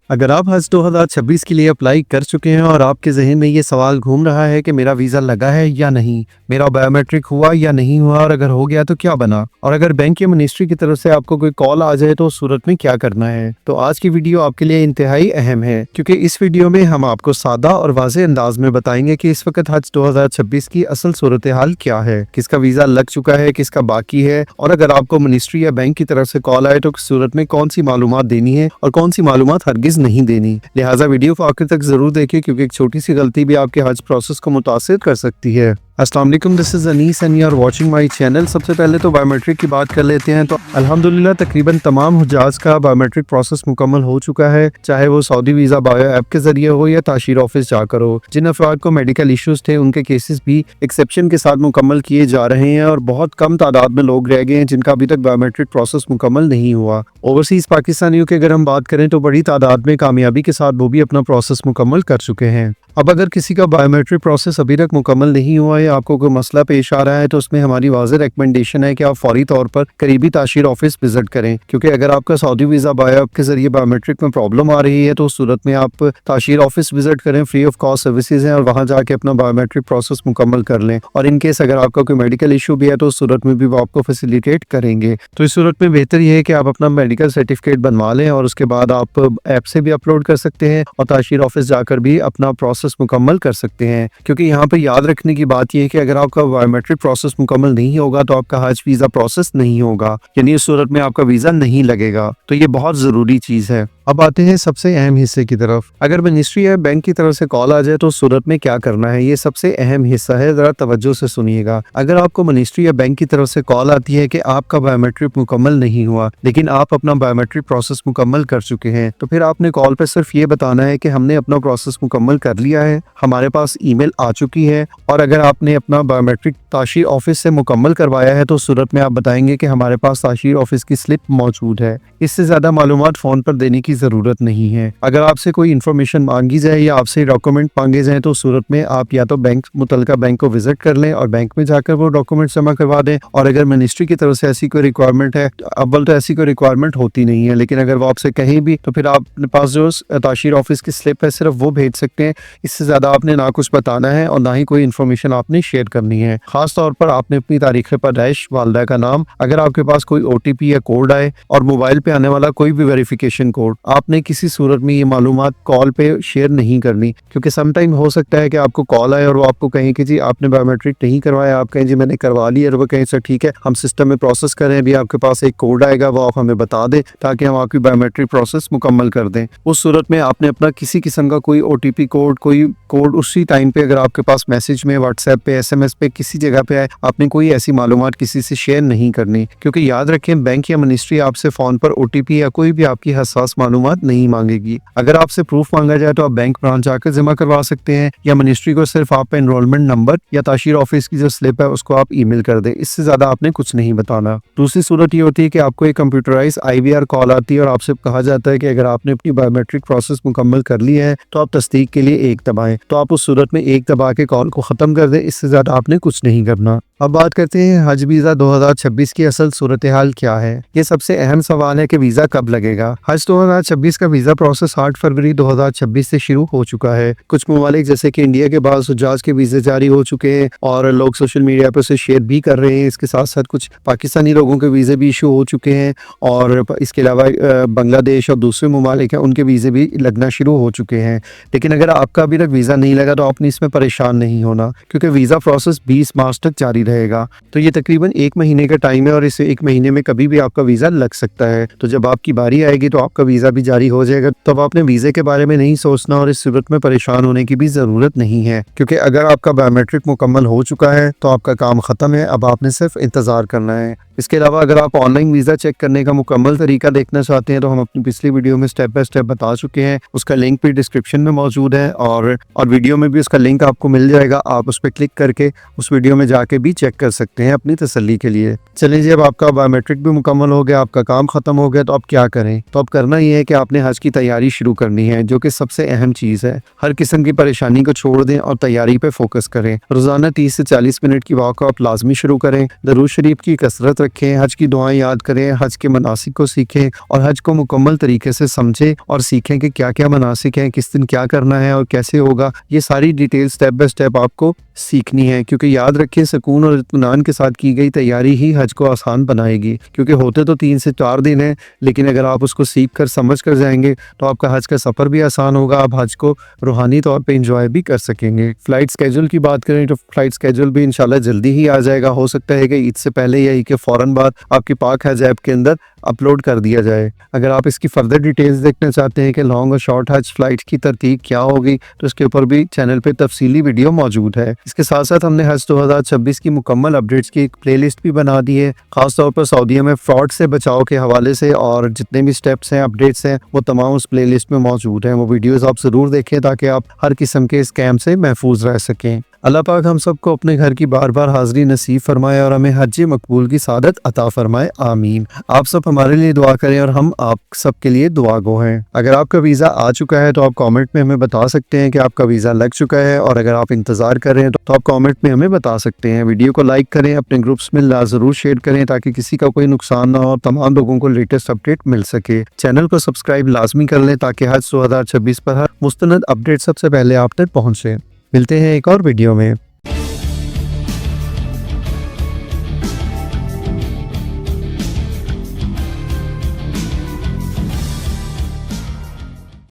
अगर आप हज 2026 के लिए अप्लाई कर चुके हैं और आपके जहन में ये सवाल घूम रहा है कि मेरा वीज़ा लगा है या नहीं, मेरा बायोमेट्रिक हुआ या नहीं हुआ, और अगर हो गया तो क्या बना, और अगर बैंक या मिनिस्ट्री की तरफ से आपको कोई कॉल आ जाए तो उस सूरत में क्या करना है, तो आज की वीडियो आपके लिए इंतहाई अहम है। क्योंकि इस वीडियो में हम आपको सादा और वाज़ेह अंदाज में बताएंगे कि इस वक्त हज 2026 की असल सूरत हाल क्या है, किसका वीज़ा लग चुका है, किसका बाकी है, और अगर आपको मिनिस्ट्री या बैंक की तरफ से कॉल आए तो किस सूरत में कौन सी मालूमात देनी है और कौन सी मालूमात हरगिज नहीं देनी। लिहाजा वीडियो को आखिर तक जरूर देखिए, क्योंकि एक छोटी सी गलती भी आपके हज प्रोसेस को मुतासिर कर सकती है। अस्सलाम वालेकुम, this is Anees and you are watching my channel. सबसे पहले तो बायोमेट्रिक की बात कर लेते हैं। तो अल्हम्दुलिल्लाह तकरीबन तमाम हुज्जाज का बायोमेट्रिक प्रोसेस मुकम्मल हो चुका है, चाहे वो सऊदी वीज़ा बायो ऐप के जरिए हो या ताशीर ऑफिस जाकर हो। जिन अफराद को मेडिकल इश्यूज थे उनके केसेस भी एक्सेप्शन के साथ मुकम्मल किए जा रहे हैं, और बहुत कम तादाद में लोग रह गए हैं जिनका अभी तक बायोमेट्रिक प्रोसेस मुकम्मल नहीं हुआ। ओवरसीज पाकिस्तानियों की अगर हम बात करें तो बड़ी तादाद में कामयाबी के साथ वो भी अपना प्रोसेस मुकम्मल कर चुके हैं। अब अगर किसी का बायोमेट्रिक प्रोसेस अभी तक मुकम्मल नहीं हुआ है, आपको कोई मसला पेश आ रहा है, तो उसमें हमारी वाज़ेह रिकमेंडेशन है कि आप फौरी तौर पर करीबी ताशीर ऑफिस विजिट करें। क्योंकि अगर आपका सऊदी वीज़ा बायो ऐप के जरिए बायोमेट्रिक में प्रॉब्लम आ रही है तो उस सूरत में आप ताशीर ऑफिस विजिट करें, फ्री ऑफ कॉस्ट सर्विसेज हैं, और वहाँ जाके अपना बायोमेट्रिक प्रोसेस मुकम्मल कर लें। और इन केस अगर आपका कोई मेडिकल इशू भी है तो उस सूरत में भी वो आपको फैसिलिटेट करेंगे। तो इस सूरत में बेहतर ये है कि आप अपना मेडिकल सर्टिफिकेट बनवा लें, और उसके बाद आप ऐप से भी अपलोड कर सकते हैं और ताशीर ऑफिस जाकर भी अपना प्रोसेस मुकम्मल कर सकते हैं। क्योंकि यहाँ पे याद रखने की बात यह है कि अगर आपका बायोमेट्रिक प्रोसेस मुकम्मल नहीं होगा तो आपका हज वीज़ा प्रोसेस नहीं होगा, यानी इस सूरत में आपका वीज़ा नहीं लगेगा। तो ये बहुत ज़रूरी चीज़ है। अब आते हैं सबसे अहम हिस्से की तरफ। अगर मिनिस्ट्री या बैंक की तरफ से कॉल आ जाए तो उस सूरत में क्या करना है, ये सबसे अहम हिस्सा है, जरा तवज्जो से सुनिएगा। अगर आपको मिनिस्ट्री या बैंक की तरफ से कॉल आती है कि आपका बायोमेट्रिक मुकम्मल नहीं हुआ लेकिन आप अपना बायोमेट्रिक प्रोसेस मुकम्मल कर चुके हैं, तो फिर आपने कॉल पर सिर्फ ये बताना है कि हमने अपना प्रोसेस मुकम्मल कर लिया है, हमारे पास ईमेल आ चुकी है, और अगर आपने अपना बायोमेट्रिक ताशीर ऑफिस से मुकम्मल करवाया है तो उस सूरत में आप बताएंगे कि हमारे पास ताशीर ऑफिस की स्लिप मौजूद है। इससे ज्यादा मालूमात फोन पर देने की जरूरत नहीं है। अगर आपसे कोई इन्फॉर्मेशन मांगी जाए या आपसे डॉक्यूमेंट मांगे जाए तो उस सूरत में आप या तो मुतलका बैंक को विजिट कर लें और बैंक में जाकर वो डॉक्यूमेंट जमा करवा दें। और अगर मिनिस्ट्री की तरफ से ऐसी कोई रिक्वायरमेंट है, अव्वल तो ऐसी कोई रिक्वायरमेंट होती नहीं है, लेकिन अगर वो आपसे कहीं भी तो फिर आपके पास जो ताशीर ऑफिस की स्लिप है सिर्फ वो भेज सकते हैं। इससे ज्यादा आपने ना कुछ बताना है और ना ही कोई इन्फॉर्मेशन आपने शेयर करनी है। खास तौर पर आपने अपनी तारीख पैदाइश, वालदा का नाम, अगर आपके पास कोई OTP या कोड आए और मोबाइल पे आने वाला कोई भी वेरिफिकेशन कोड, आपने किसी सूरत में ये मालूमात कॉल पे शेयर नहीं करनी। क्योंकि समटाइम हो सकता है कि आपको कॉल आए और वो आपको कहें कि जी आपने बायोमेट्रिक नहीं करवाया, आप कहें जी मैंने करवा लिया, और वो कहें सर ठीक है हम सिस्टम में प्रोसेस करें, अभी आपके पास एक कोड आएगा वो आप हमें बता दें ताकि हम आपकी बायोमेट्रिक प्रोसेस मुकम्मल कर दें। उस सूरत में आपने अपना किसी किस्म का कोई OTP कोड, कोई कोड उसी टाइम पे अगर आपके पास मैसेज में, व्हाट्सएप पे, SMS पे, किसी जगह पे आए, आपने कोई ऐसी मालूमात किसी से शेयर नहीं करनी। क्योंकि याद रखें बैंक या मिनिस्ट्री आपसे फोन पर OTP या कोई भी आपकी हसास मालूमात नहीं मांगेगी। अगर आपसे प्रूफ मांगा जाए तो आप बैंक ब्रांच जाकर जमा करवा सकते हैं, या मिनिस्ट्री को सिर्फ आप एनरोलमेंट नंबर या ताशीर ऑफिस की जो स्लिप है उसको आप ईमेल कर दें। इससे ज्यादा आपने कुछ नहीं बताना। दूसरी सूरत ये होती है कि आपको एक कंप्यूटराइज IVR कॉल आती है और आपसे कहा जाता है कि अगर आपने अपनी बायोमेट्रिक प्रोसेस मुकम्मल कर ली है तो आप तस्दीक के लिए 1 दबाएं। तो आप उस सूरत में 1 दबा के कॉल को खत्म कर दें। इससे ज्यादा आपने कुछ नहीं करना। अब बात करते हैं हज वीज़ा 2026 की असल सूरत हाल क्या है। ये सबसे अहम सवाल है कि वीज़ा कब लगेगा। हज 2026 का वीज़ा प्रोसेस 8 फरवरी 2026 से शुरू हो चुका है। कुछ ममालिक जैसे कि इंडिया के बाद हुज्जाज के वीज़े जारी हो चुके हैं और लोग सोशल मीडिया पर उसे शेयर भी कर रहे हैं। इसके साथ साथ कुछ पाकिस्तानी लोगों के वीज़े भी इशू हो चुके हैं, और इसके अलावा बांग्लादेश और दूसरे ममालिक हैं उनके वीज़े भी लगना शुरू हो चुके हैं। लेकिन अगर आपका अभी तक वीज़ा नहीं लगा तो आपने इसमें परेशान नहीं होना, क्योंकि वीज़ा प्रोसेस 20 मार्च तक जारी रहेगा। तो ये तकरीबन 1 महीने का टाइम है, और इस 1 महीने में कभी भी आपका वीज़ा लग सकता है। तो जब आपकी बारी आएगी तो आपका वीज़ा भी जारी हो जाएगा। तब आपने वीज़े के बारे में नहीं सोचना और इस सूरत में परेशान होने की भी ज़रूरत नहीं है, क्योंकि अगर आपका बायोमेट्रिक मुकम्मल हो चुका है तो आपका काम ख़त्म है। अब आपने सिर्फ इंतज़ार करना है। इसके अलावा अगर आप ऑनलाइन वीज़ा चेक करने का मुकम्मल तरीका देखना चाहते हैं तो हम अपनी पिछली वीडियो में स्टेप बाय स्टेप बता चुके हैं। उसका लिंक भी डिस्क्रिप्शन में मौजूद है, और वीडियो में भी उसका लिंक आपको मिल जाएगा। आप उस पर क्लिक करके उस वीडियो में जाके भी चेक कर सकते हैं अपनी तसल्ली के लिए। चलिए जी, अब आपका बायोमेट्रिक भी मुकम्मल हो गया, आपका काम खत्म हो गया, तो अब क्या करें। तो अब करना ये है कि आपने हज की तैयारी शुरू करनी है, जो कि सबसे अहम चीज़ है। हर किस्म की परेशानी को छोड़ दें और तैयारी पे फोकस करें। रोज़ाना 30 से 40 मिनट की वॉक आप लाजमी शुरू करें। दरूद शरीफ की कसरत रखें, हज की दुआएं याद करें, हज के मनासिक को सीखें और हज को मुकम्मल तरीके से समझें और सीखें कि क्या क्या मनासिक हैं, किस दिन क्या करना है और कैसे होगा। ये सारी डिटेल स्टेप बाय स्टेप आपको सीखनी है, क्योंकि याद रखें सुकून और इत्मीनान के साथ की गई तैयारी ही हज को आसान बनाएगी। क्योंकि होते तो 3 से 4 दिन हैं, लेकिन अगर आप उसको सीख कर समझ कर जाएंगे तो आपका हज का सफ़र भी आसान होगा, आप हज को रूहानी तौर पे इंजॉय भी कर सकेंगे। फ़्लाइट स्केड्यूल की बात करें तो फ़्लाइट स्केड्यूल भी इंशाल्लाह जल्दी ही आ जाएगा। हो सकता है कि ईद से पहले या ईद के फ़ौरन बाद आपकी पाक हज ऐप के अंदर अपलोड कर दिया जाए। अगर आप इसकी फर्दर डिटेल्स देखना चाहते हैं कि लॉन्ग और शॉर्ट हज फ्लाइट की तरतीब क्या होगी, तो इसके ऊपर भी चैनल पे तफसीली वीडियो मौजूद है। इसके साथ साथ हमने हज 2026 की मुकम्मल अपडेट्स की एक प्लेलिस्ट भी बना दी है, खासतौर पर सऊदीया में फ्रॉड से बचाव के हवाले से, और जितने भी स्टेप्स हैं, अपडेट्स हैं, वो तमाम उस प्लेलिस्ट में मौजूद हैं। वो वीडियोज़ आप ज़रूर देखें ताकि आप हर किस्म के स्कैम से महफूज रह सकें। अल्लाह पाक हम सबको अपने घर की बार बार हाज़िरी नसीब फरमाए और हमें हज मकबूल की सादत अता फरमाए, आमीन। आप सब हमारे लिए दुआ करें और हम आप सबके लिए दुआ गो हैं। अगर आपका वीज़ा आ चुका है तो आप कमेंट में हमें बता सकते हैं कि आपका वीज़ा लग चुका है, और अगर आप इंतज़ार कर रहे हैं तो आप कमेंट में हमें बता सकते हैं। वीडियो को लाइक करें, अपने ग्रुप्स में ज़रूर शेयर करें ताकि किसी का कोई नुकसान ना हो, तमाम लोगों को लेटेस्ट अपडेट मिल सके। चैनल को सब्सक्राइब लाजमी कर लें ताकि हज 2026 पर हर मुस्तनद अपडेट सबसे पहले आप तक पहुँचे। मिलते हैं एक और वीडियो में।